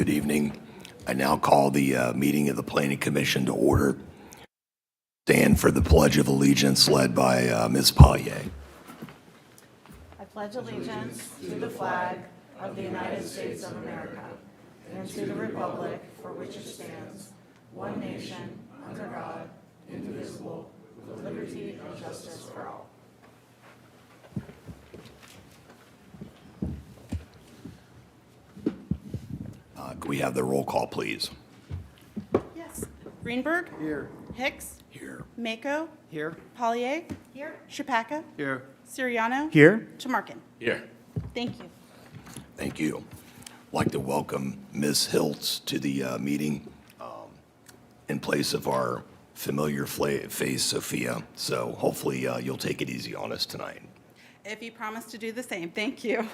Good evening. I now call the meeting of the Planning Commission to order. Stand for the Pledge of Allegiance led by Ms. Pollier. I pledge allegiance to the flag of the United States of America and to the republic for which it stands, one nation, under God, indivisible, with liberty and justice for all. Could we have the roll call, please? Yes. Greenberg? Here. Hicks? Here. Mako? Here. Pollier? Here. Shapaka? Here. Siriano? Here. Tamarkin? Here. Thank you. Thank you. I'd like to welcome Ms. Hiltz to the meeting in place of our familiar face, Sophia. So hopefully you'll take it easy on us tonight. If you promise to do the same, thank you.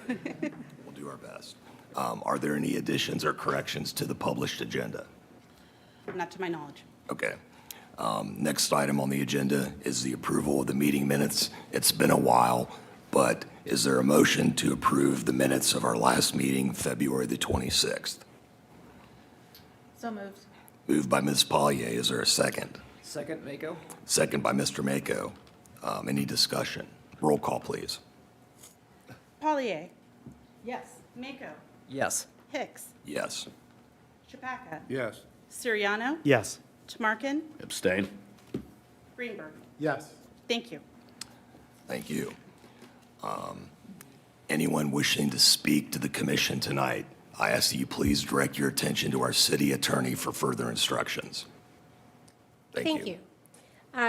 We'll do our best. Are there any additions or corrections to the published agenda? Not to my knowledge. Okay. Next item on the agenda is the approval of the meeting minutes. It's been a while, but is there a motion to approve the minutes of our last meeting, February the 26th? So moved. Moved by Ms. Pollier. Is there a second? Second, Mako. Second by Mr. Mako. Any discussion? Roll call, please. Pollier? Yes. Mako? Yes. Hicks? Yes. Shapaka? Yes. Siriano? Yes. Tamarkin? Abstain. Greenberg? Yes. Thank you. Thank you. Anyone wishing to speak to the commission tonight, I ask that you please direct your attention to our city attorney for further instructions. Thank you.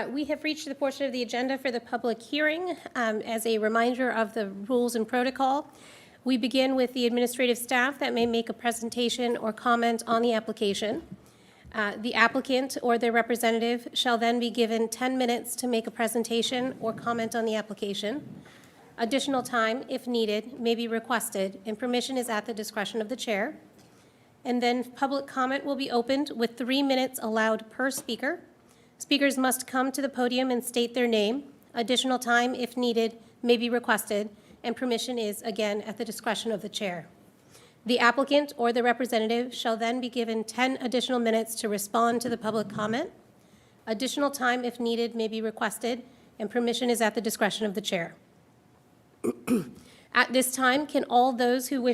We have reached the portion of the agenda for the public hearing. As a reminder of the rules and protocol, we begin with the administrative staff that may make a presentation or comment on the application. The applicant or their representative shall then be given 10 minutes to make a presentation or comment on the application. Additional time, if needed, may be requested, and permission is at the discretion of the chair. And then public comment will be opened with 3 minutes allowed per speaker. Speakers must come to the podium and state their name. Additional time, if needed, may be requested, and permission is, again, at the discretion of the chair. The applicant or the representative shall then be given 10 additional minutes to respond to the public comment. Additional time, if needed, may be requested, and permission is at the discretion of the chair. At this time, can all those who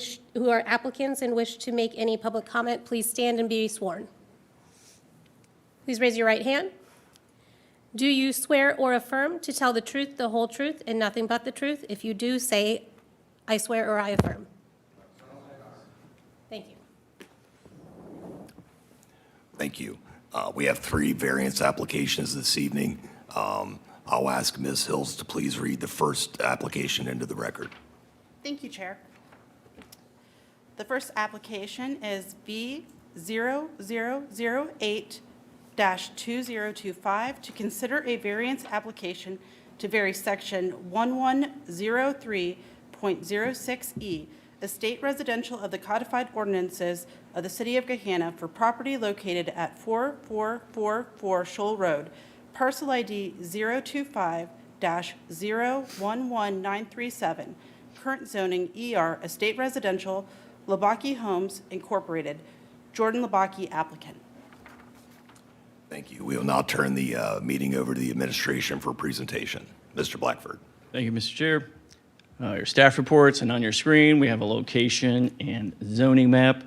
are applicants and wish to make any public comment, please stand and be sworn. Please raise your right hand. Do you swear or affirm to tell the truth, the whole truth, and nothing but the truth? If you do, say, I swear or I affirm. Thank you. Thank you. We have 3 variance applications this evening. I'll ask Ms. Hills to please read the first application into the record. Thank you, Chair. The first application is B0008-2025 to consider a variance application to vary Section 1103.06E, estate residential of the codified ordinances of the City of Gahanna for property located at 4444 Shoal Road, parcel ID 025-011937, current zoning ER, estate residential, Labaki Homes Incorporated, Jordan Labaki applicant. Thank you. We will now turn the meeting over to the administration for presentation. Mr. Blackford. Thank you, Mr. Chair. Your staff reports, and on your screen, we have a location and zoning map.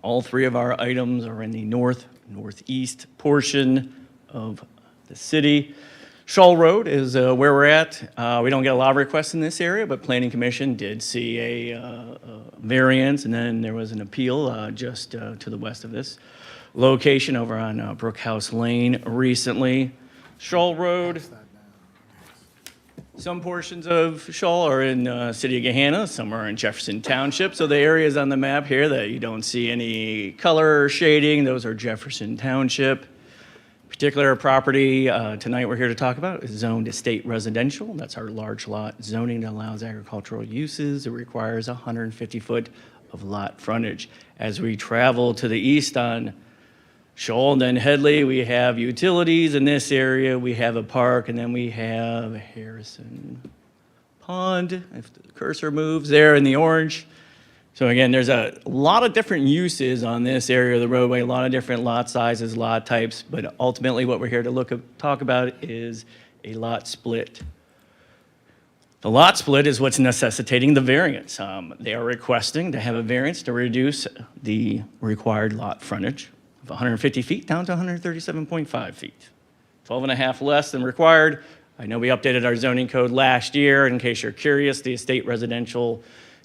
All 3 of our items are in the northeast portion of the city. Shoal Road is where we're at. We don't get a lot of requests in this area, but Planning Commission did see a variance, and then there was an appeal just to the west of this location over on Brookhouse Lane recently. Shoal Road, some portions of Shoal are in City of Gahanna, some are in Jefferson Township. So the areas on the map here that you don't see any color shading, those are Jefferson Township. Particular property tonight we're here to talk about is zoned estate residential. That's our large lot zoning that allows agricultural uses. It requires 150 foot of lot frontage. As we travel to the east on Shoal and then Headley, we have utilities in this area. We have a park, and then we have Harrison Pond, if the cursor moves there in the orange. So again, there's a lot of different uses on this area of the roadway, a lot of different lot sizes, lot types, but ultimately what we're here to talk about is a lot split. The lot split is what's necessitating the variance. They are requesting to have a variance to reduce the required lot frontage of 150 feet down to 137.5 feet. 12 and a half less than required. I know we updated our zoning code last year. In case you're curious, the estate residential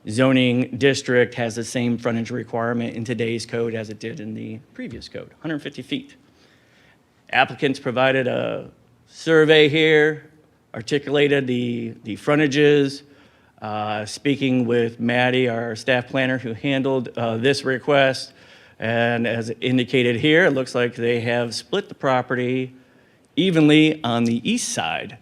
zoning district has the same frontage requirement in today's code as it did in the previous code, 150 feet. Applicants provided a survey here, articulated the frontages. Speaking with Maddie, our staff planner who handled this request, and as indicated here, it looks like they have split the property evenly on the east side,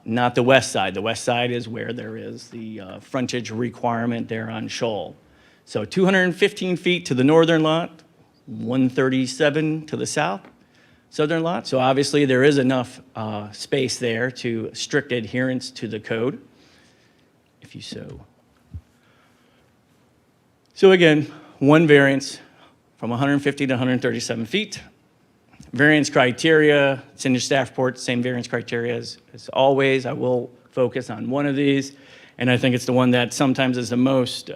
not the west side. The west side is where there is the frontage requirement there on Shoal. So 215 feet to the northern lot, 137 to the southern lot. So obviously there is enough space there to strict adherence to the code, if you so. So again, one variance from 150 to 137 feet. Variance criteria, it's in your staff report, same variance criteria as always. I will focus on one of these, and I think it's the one that sometimes is the most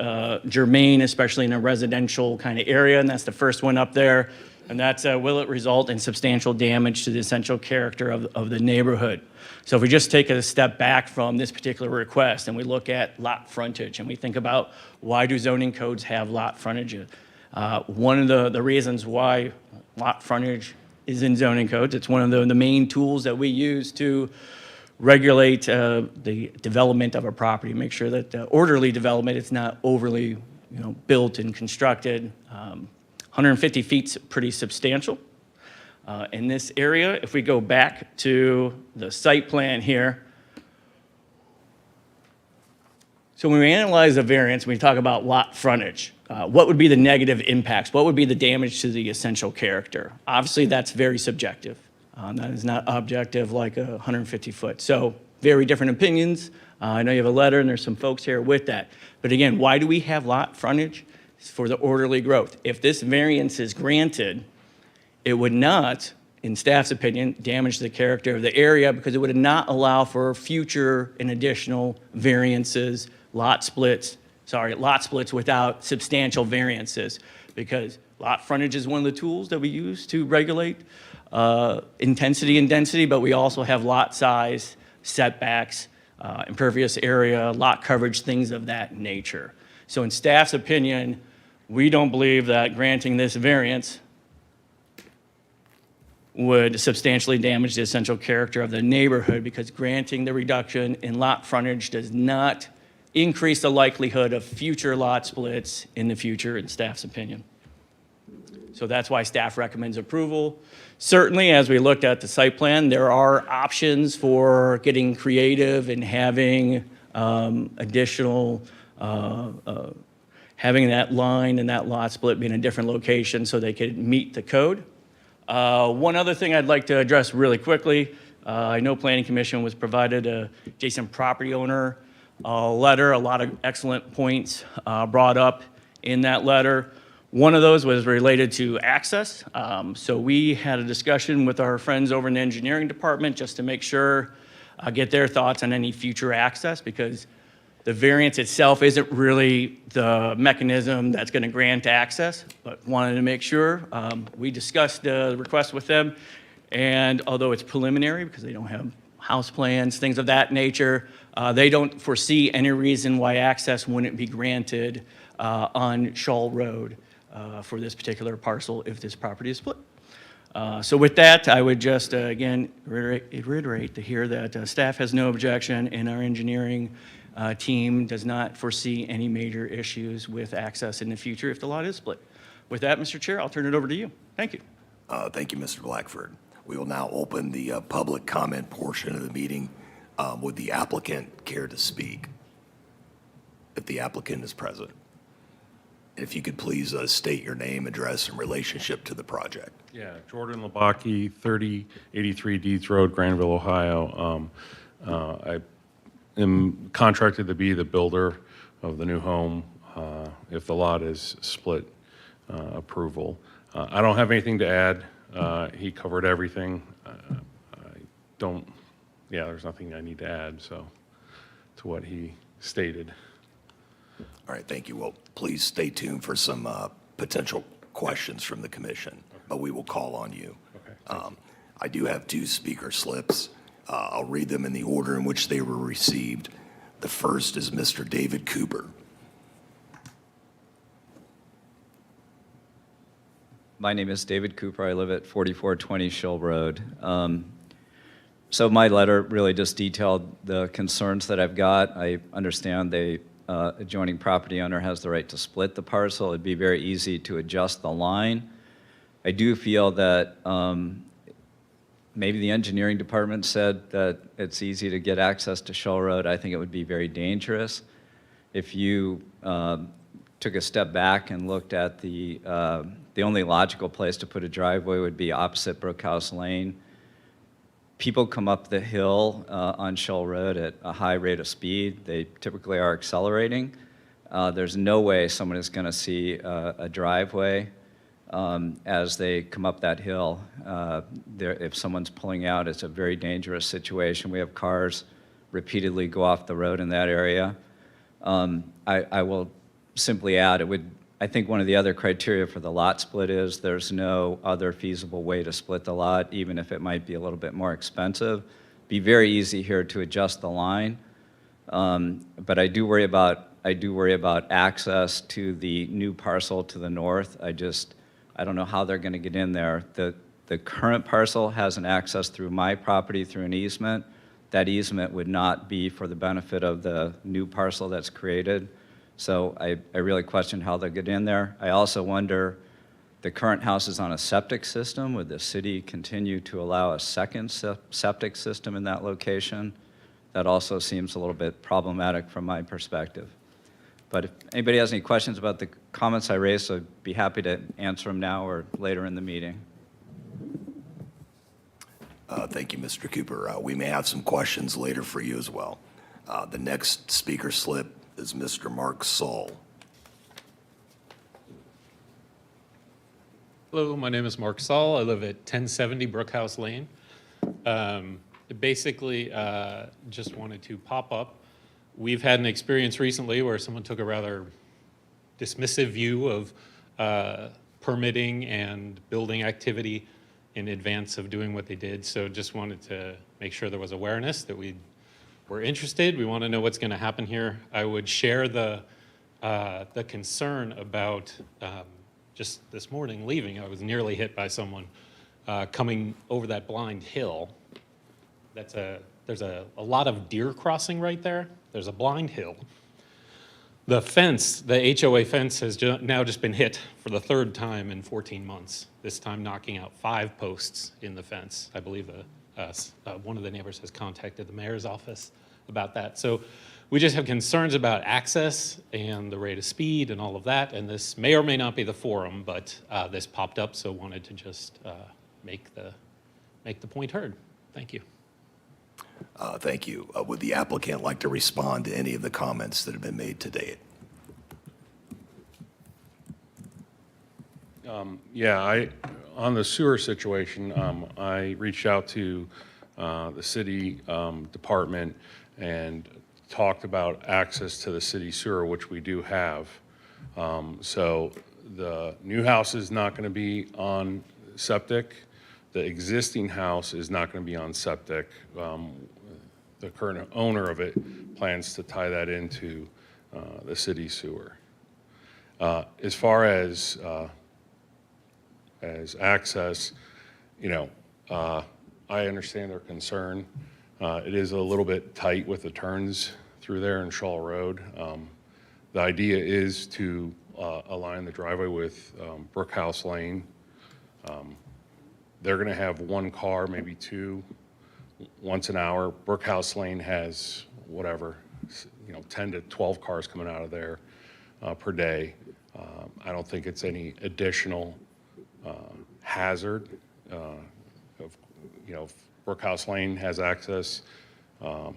germane, especially in a residential kind of area, and that's the first one up there, and that's will it result in substantial damage to the essential character of the neighborhood? So if we just take a step back from this particular request and we look at lot frontage and we think about why do zoning codes have lot frontage? One of the reasons why lot frontage is in zoning codes. It's one of the main tools that we use to regulate the development of a property, make sure that orderly development is not overly built and constructed. 150 feet's pretty substantial. In this area, if we go back to the site plan here, so when we analyze a variance, we talk about lot frontage. What would be the negative impacts? What would be the damage to the essential character? Obviously, that's very subjective. That is not objective like a 150 foot. So very different opinions. I know you have a letter and there's some folks here with that. But again, why do we have lot frontage? It's for the orderly growth. If this variance is granted, it would not, in staff's opinion, damage the character of the area because it would not allow for future and additional variances, lot splits without substantial variances, because lot frontage is one of the tools that we use to regulate intensity and density, but we also have lot size, setbacks, impervious area, lot coverage, things of that nature. So in staff's opinion, we don't believe that granting this variance would substantially damage the essential character of the neighborhood because granting the reduction in lot frontage does not increase the likelihood of future lot splits in the future, in staff's opinion. So that's why staff recommends approval. Certainly, as we looked at the site plan, there are options for getting creative and having additional, having that line and that lot split be in a different location so they could meet the code. One other thing I'd like to address really quickly, I know Planning Commission was provided a adjacent property owner letter, a lot of excellent points brought up in that letter. One of those was related to access. So we had a discussion with our friends over in the engineering department just to make sure, get their thoughts on any future access, because the variance itself isn't really the mechanism that's going to grant access, but wanted to make sure. We discussed the request with them, and although it's preliminary because they don't have house plans, things of that nature, they don't foresee any reason why access wouldn't be granted on Shoal Road for this particular parcel if this property is split. So with that, I would just, again, reiterate to hear that staff has no objection and our engineering team does not foresee any major issues with access in the future if the lot is split. With that, Mr. Chair, I'll turn it over to you. Thank you. Thank you, Mr. Blackford. We will now open the public comment portion of the meeting. Would the applicant care to speak? If the applicant is present. If you could please state your name, address, and relationship to the project. Yeah, Jordan Labaki, 3083 Deeds Road, Granville, Ohio. I am contracted to be the builder of the new home. if the lot is split approval. I don't have anything to add. He covered everything. There's nothing I need to add, so, to what he stated. All right, thank you. Well, please stay tuned for some potential questions from the commission, but we will call on you. Okay. I do have 2 speaker slips. I'll read them in the order in which they were received. The first is Mr. David Cooper. My name is David Cooper. I live at 4420 Schill Road. So my letter really just detailed the concerns that I've got. I understand the adjoining property owner has the right to split the parcel. It'd be very easy to adjust the line. I do feel that maybe the engineering department said that it's easy to get access to Schill Road. I think it would be very dangerous if you took a step back and looked at the only logical place to put a driveway would be opposite Brookhouse Lane. People come up the hill on Schill Road at a high rate of speed. They typically are accelerating. There's no way someone is going to see a driveway as they come up that hill. If someone's pulling out, it's a very dangerous situation. We have cars repeatedly go off the road in that area. I will simply add, I think one of the other criteria for the lot split is there's no other feasible way to split the lot, even if it might be a little bit more expensive. Be very easy here to adjust the line, but I do worry about access to the new parcel to the north. I don't know how they're going to get in there. The current parcel has an access through my property through an easement. That easement would not be for the benefit of the new parcel that's created. So I really question how they'll get in there. I also wonder, the current house is on a septic system. Would the city continue to allow a second septic system in that location? That also seems a little bit problematic from my perspective. But if anybody has any questions about the comments I raised, I'd be happy to answer them now or later in the meeting. Thank you, Mr. Cooper. We may have some questions later for you as well. The next speaker slip is Mr. Mark Saul. Hello, my name is Mark Saul. I live at 1070 Brookhouse Lane. Basically, just wanted to pop up. We've had an experience recently where someone took a rather dismissive view of permitting and building activity in advance of doing what they did. So just wanted to make sure there was awareness that we're interested. We want to know what's going to happen here. I would share the concern about just this morning leaving. I was nearly hit by someone coming over that blind hill. There's a lot of deer crossing right there. There's a blind hill. The fence, the HOA fence, has now just been hit for the 3rd time in 14 months. This time knocking out 5 posts in the fence. I believe one of the neighbors has contacted the mayor's office about that. So we just have concerns about access and the rate of speed and all of that. And this may or may not be the forum, but this popped up, so wanted to just make the point heard. Thank you. Thank you. Would the applicant like to respond to any of the comments that have been made to date? On the sewer situation, I reached out to the city department and talked about access to the city sewer, which we do have. So the new house is not going to be on septic. The existing house is not going to be on septic. The current owner of it plans to tie that into the city sewer. As far as access, I understand their concern. It is a little bit tight with the turns through there in Schill Road. The idea is to align the driveway with Brookhouse Lane. They're going to have 1 car, maybe 2, once an hour. Brookhouse Lane has 10 to 12 cars coming out of there per day. I don't think it's any additional hazard. If Brookhouse Lane has access. I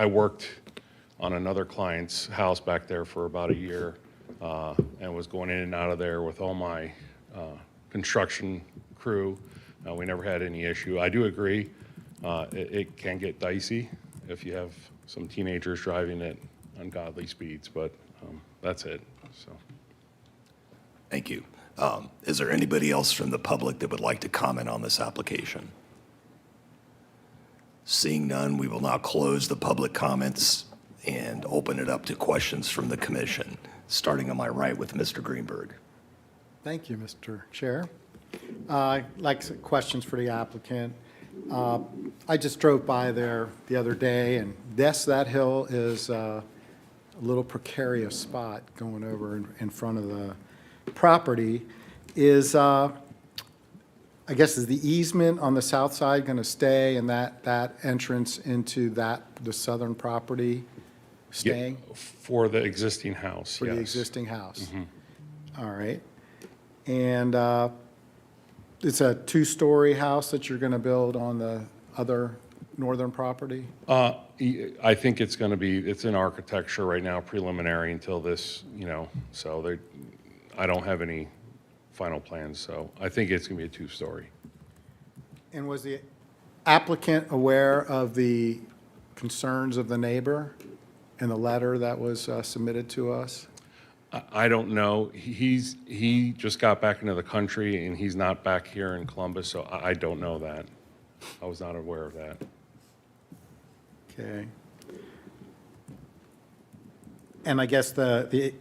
worked on another client's house back there for about a year, and was going in and out of there with all my construction crew. We never had any issue. I do agree, it can get dicey if you have some teenagers driving at ungodly speeds, but that's it, so. Thank you. Is there anybody else from the public that would like to comment on this application? Seeing none, we will now close the public comments and open it up to questions from the commission, starting on my right with Mr. Greenberg. Thank you, Mr. Chair. I'd like some questions for the applicant. I just drove by there the other day, and yes, that hill is a little precarious spot going over in front of the property. Is, I guess, is the easement on the south side going to stay, and that entrance into the southern property staying? Yeah, for the existing house, For the yes. existing house? All right. And it's a two-story house that you're going to build on the other northern property? I think it's going to be, it's in architecture right now, preliminary until this, so I don't have any final plans, so I think it's going to be a two-story. And was the applicant aware of the concerns of the neighbor in the letter that was submitted to us? I don't know. He just got back into the country, and he's not back here in Columbus, so I don't know that. I was not aware of that. Okay. And I guess the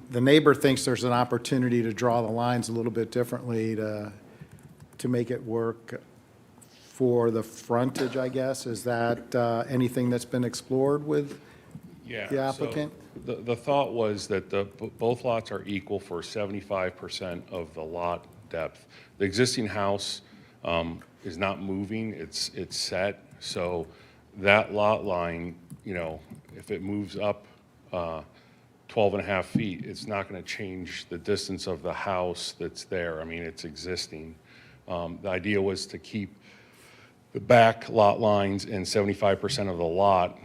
neighbor thinks there's an opportunity to draw the lines a little bit differently to make it work for the frontage, I guess. Is that anything that's been explored with Yeah. the applicant? So the thought was that both lots are equal for 75% of the lot depth. The existing house is not moving, it's set, so that lot line, if it moves up 12 and a half feet, it's not going to change the distance of the house that's there. I mean, it's existing. The idea was to keep the back lot lines and 75% of the lot,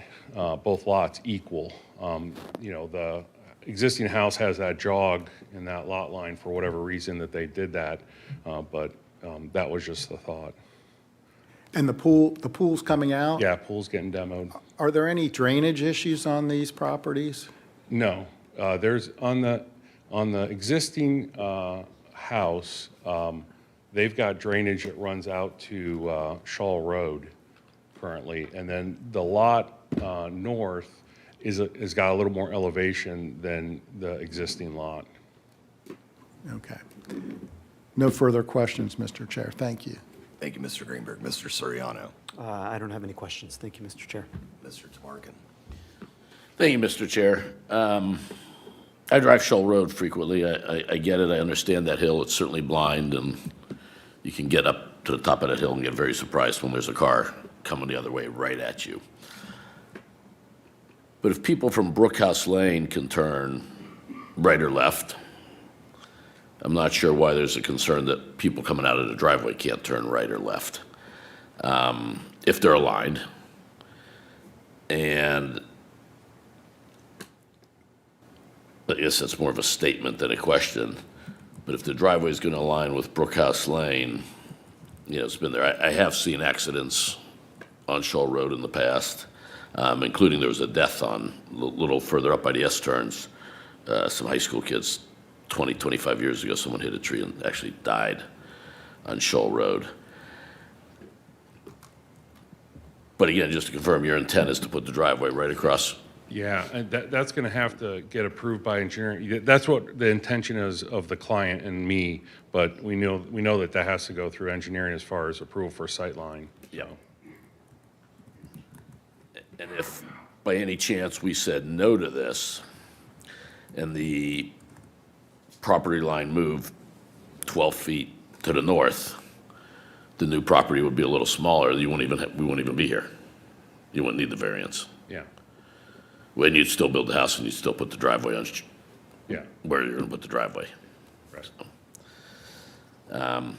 both lots equal. The existing house has that jog in that lot line for whatever reason that they did that, but that was just the thought. And the pool's coming out? Yeah, pool's getting demoed. Are there any drainage issues on these properties? No, there's on the existing house, they've got drainage that runs out to Shaw Road currently, and then the lot north has got a little more elevation than the existing lot. Okay. No further questions, Mr. Chair. Thank you. Thank you, Mr. Greenberg. Mr. Soriano, I don't have any questions. Thank you, Mr. Chair. Mr. Tamarkin. Thank you, Mr. Chair. I drive Shoal Road frequently. I get it. I understand that hill. It's certainly blind, and you can get up to the top of that hill and get very surprised when there's a car coming the other way right at you. But if people from Brookhouse Lane can turn right or left, I'm not sure why there's a concern that people coming out of the driveway can't turn right or left, if they're aligned. And I guess that's more of a statement than a question. But if the driveway is going to align with Brookhouse Lane, it's been there. I have seen accidents on Shoal Road in the past, including there was a death on a little further up by the S-turns. Some high school kids, 20, 25 years ago, someone hit a tree and actually died on Shoal Road. But again, just to confirm, your intent is to put the driveway right across. Yeah, and that's going to have to get approved by engineering. That's what the intention is of the client and me, but we know that has to go through engineering as far as approval for sightline. Yeah. And if by any chance we said no to this and the property line moved 12 feet to the north, the new property would be a little smaller. We wouldn't even be here. You wouldn't need the variance. Yeah, When you'd still build the house and you'd still put the driveway on yeah. where you're going to put the driveway. Right.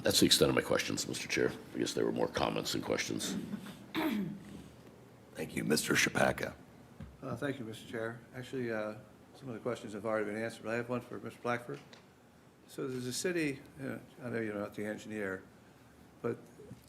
That's the extent of my questions, Mr. Chair. I guess there were more comments than questions. Thank you, Mr. Shapaka. Thank you, Mr. Chair. Actually, some of the questions have already been answered, but I have one for Mr. Blackford. So there's a city, I know you're not the engineer, but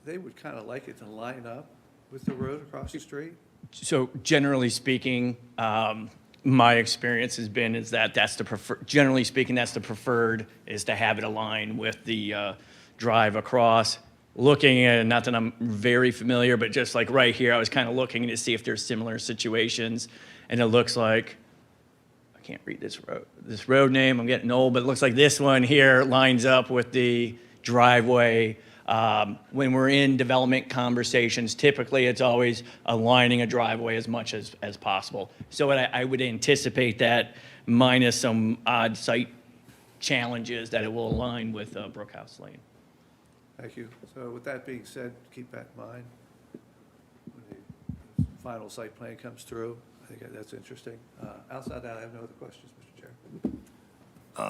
they would kind of like it to line up with the road across the street? So generally speaking, my experience has been is that that's the preferred, generally speaking, that's the preferred, is to have it align with the drive across. Looking at, not that I'm very familiar, but just like right here, I was kind of looking to see if there's similar situations. And it looks like, I can't read this road name, I'm getting old, but it looks like this one here lines up with the driveway. When we're in development conversations, typically it's always aligning a driveway as much as possible. So I would anticipate that, minus some odd site challenges, that it will align with Brookhouse Lane. Thank you. So with that being said, keep that in mind when the final site plan comes through. I think that's interesting. Outside that, I have no other questions, Mr. Chair.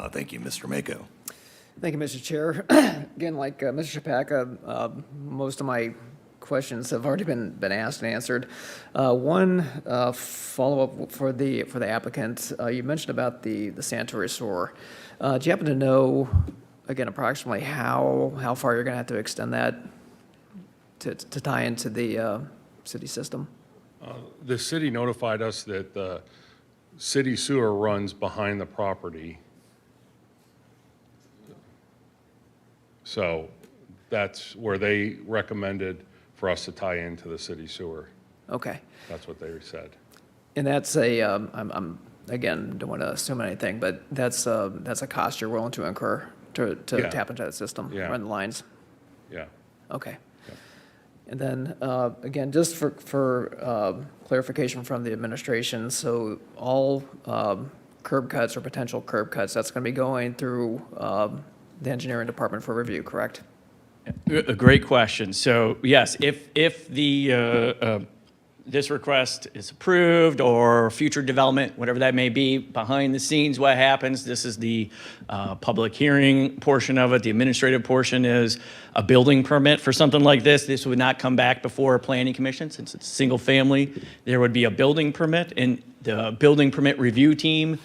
Thank you, Mr. Mako. Thank you, Mr. Chair. Again, like Mr. Chapaka, most of my questions have already been asked and answered. One follow-up for the applicant. You mentioned about the sanitary sewer. Do you happen to know, again, approximately how far you're going to have to extend that to tie into the city system? The city notified us that the city sewer runs behind the property. So that's where they recommended for us to tie into the city sewer. Okay. That's what they said. And that's I'm again, don't want to assume anything, but that's a cost you're willing to incur to Yeah. tap into that system, Yeah. run the lines? Yeah. Okay. And then, again, just for clarification from the administration, so all curb cuts or potential curb cuts, that's going to be going through the engineering department for review, correct? A great question. So yes, if the this request is approved, or future development, whatever that may be, behind the scenes, what happens? This is the public hearing portion of it. The administrative portion is a building permit for something like this. This would not come back before a planning commission since it's single family. There would be a building permit, and the building permit review team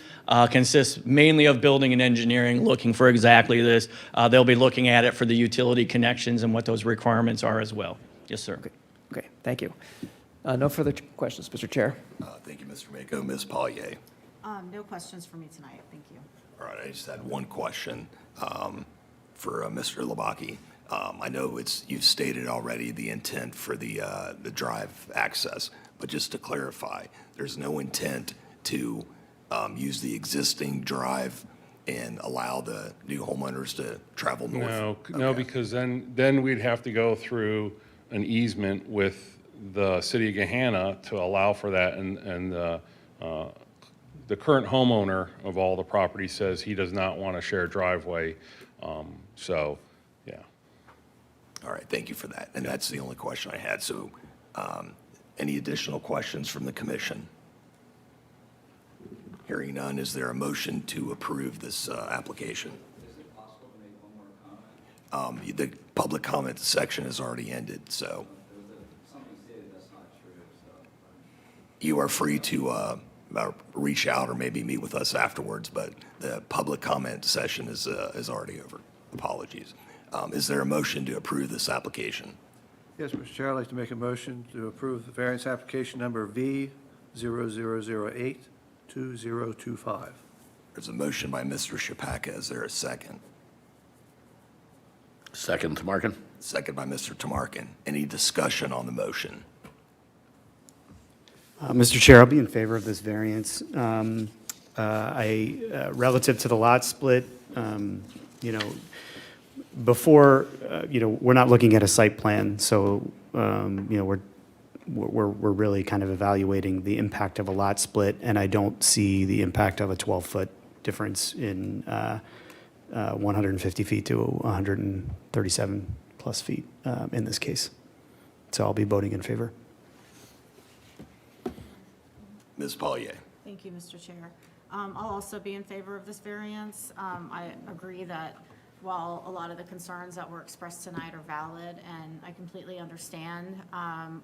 consists mainly of building and engineering, looking for exactly this. They'll be looking at it for the utility connections and what those requirements are as well. Yes, sir. Okay, thank you. No further questions, Mr. Chair. Thank you, Mr. Mako. Ms. Pollier. No questions for me tonight, thank you. All right, I just had one question for Mr. Labaki. I know you've stated already the intent for the drive access, but just to clarify, there's no intent to use the existing drive and allow the new homeowners to travel north? No, because then we'd have to go through an easement with the city of Gahanna to allow for that, and the current homeowner of all the property says he does not want to share driveway, so, yeah. All right, thank you for that. And that's the only question I had. So any additional questions from the commission? Hearing none, is there a motion to approve this application? Is it possible to make one more comment? The public comment section has already ended, so Something stated that's not true, so. you are free to reach out or maybe meet with us afterwards, but the public comment session is already over. Apologies. Is there a motion to approve this application? Yes, Mr. Chair, I'd like to make a motion to approve the variance application number V00082025. There's a motion by Mr. Chapaka. Is there a second? Second, Tamarkin? Second by Mr. Tamarkin. Any discussion on the motion? Mr. Chair, I'll be in favor of this variance. Relative to the lot split, before, we're not looking at a site plan, so, we're really kind of evaluating the impact of a lot split, and I don't see the impact of a 12-foot difference in 150 feet to 137 plus feet in this case. So I'll be voting in favor. Ms. Pollier. Thank you, Mr. Chair. I'll also be in favor of this variance. I agree that while a lot of the concerns that were expressed tonight are valid, and I completely understand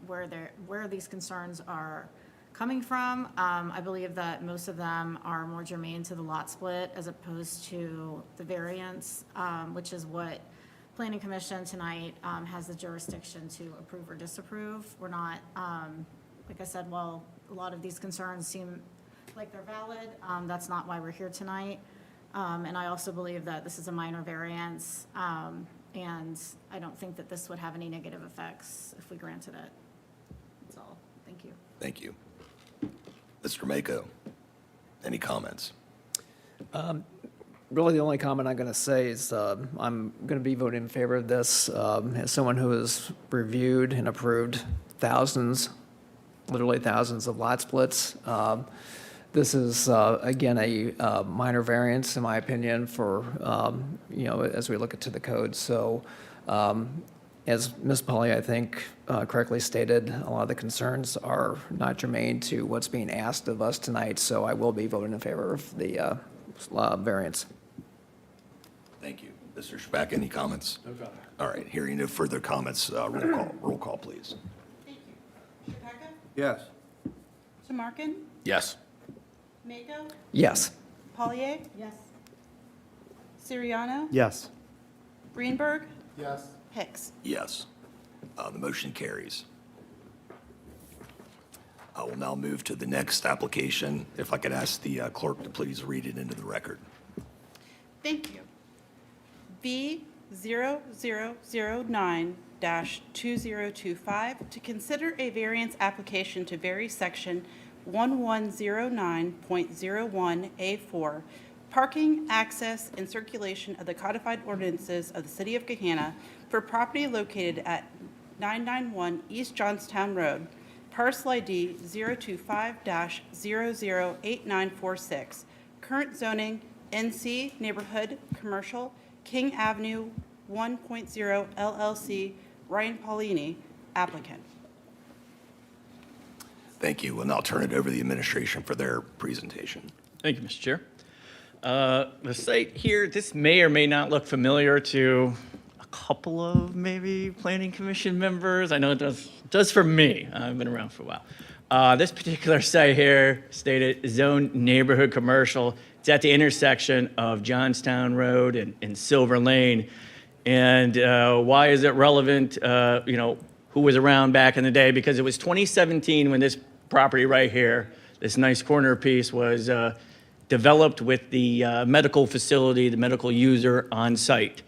where these concerns are coming from. I believe that most of them are more germane to the lot split as opposed to the variance, which is what Planning Commission tonight has the jurisdiction to approve or disapprove. We're not, like I said, while a lot of these concerns seem like they're valid, that's not why we're here tonight. And I also believe that this is a minor variance, and I don't think that this would have any negative effects if we granted it. That's all. Thank you. Thank you. Mr. Mako, any comments? Really, the only comment I'm going to say is I'm going to be voting in favor of this. As someone who has reviewed and approved thousands, literally thousands of lot splits, this is, again, a minor variance, in my opinion, for, as we look into the code. So as Ms. Polly, I think, correctly stated, a lot of the concerns are not germane to what's being asked of us tonight, so I will be voting in favor of the variance. Thank you. Mr. Schback, any comments? No comment. All right, hearing no further comments, roll call, please. Thank you. Rebecca? Yes. Shamarkin? Yes. Mako? Yes. Pollyea? Yes. Siriano? Yes. Greenberg? Yes. Hicks? Yes. The motion carries. I will now move to the next application. If I could ask the clerk to please read it into the record. Thank you. B0009-2025, to consider a variance application to vary section 1109.01A4, parking, access, and circulation of the codified ordinances of the City of Gahanna for property located at 991 East Johnstown Road, parcel ID 025-008946, current zoning NC Neighborhood Commercial, King Avenue 1.0 LLC, Ryan Paulini, applicant. Thank you. We'll now turn it over to the administration for their presentation. Thank you, Mr. Chair. The site here, this may or may not look familiar to a couple of maybe Planning Commission members. I know it does for me. I've been around for a while. This particular site here, stated Zone Neighborhood Commercial. It's at the intersection of Johnstown Road and Silver Lane. And why is it relevant? Who was around back in the day? Because it was 2017 when this property right here, this nice corner piece, was developed with the medical facility, the medical user on site.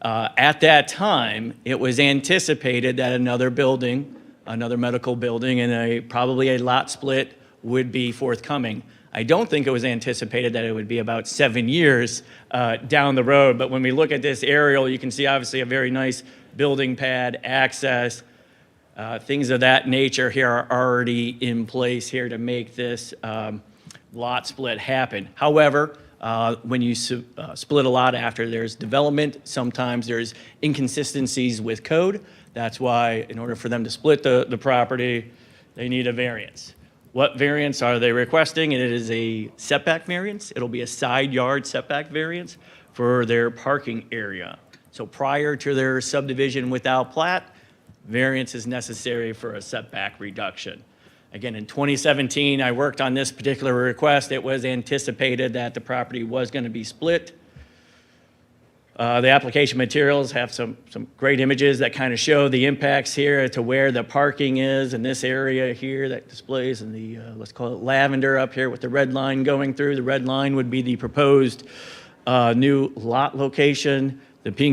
At that time, it was anticipated that another building, another medical building, and probably a lot split would be forthcoming. I don't think it was anticipated that it would be about 7 years down the road, but when we look at this aerial, you can see obviously a very nice building pad, access, things of that nature here are already in place here to make this lot split happen. However, when you split a lot after there's development, sometimes there's inconsistencies with code. That's why in order for them to split the property, they need a variance. What variance are they requesting? It is a setback variance. It'll be a side yard setback variance for their parking area. So prior to their subdivision without plat, variance is necessary for a setback reduction. Again, in 2017, I worked on this particular request. It was anticipated that the property was going to be split. The application materials have some great images that kind of show the impacts here to where the parking is in this area here that displays in the, let's call it lavender up here with the red line going through. The red line would be the proposed new lot location. The pink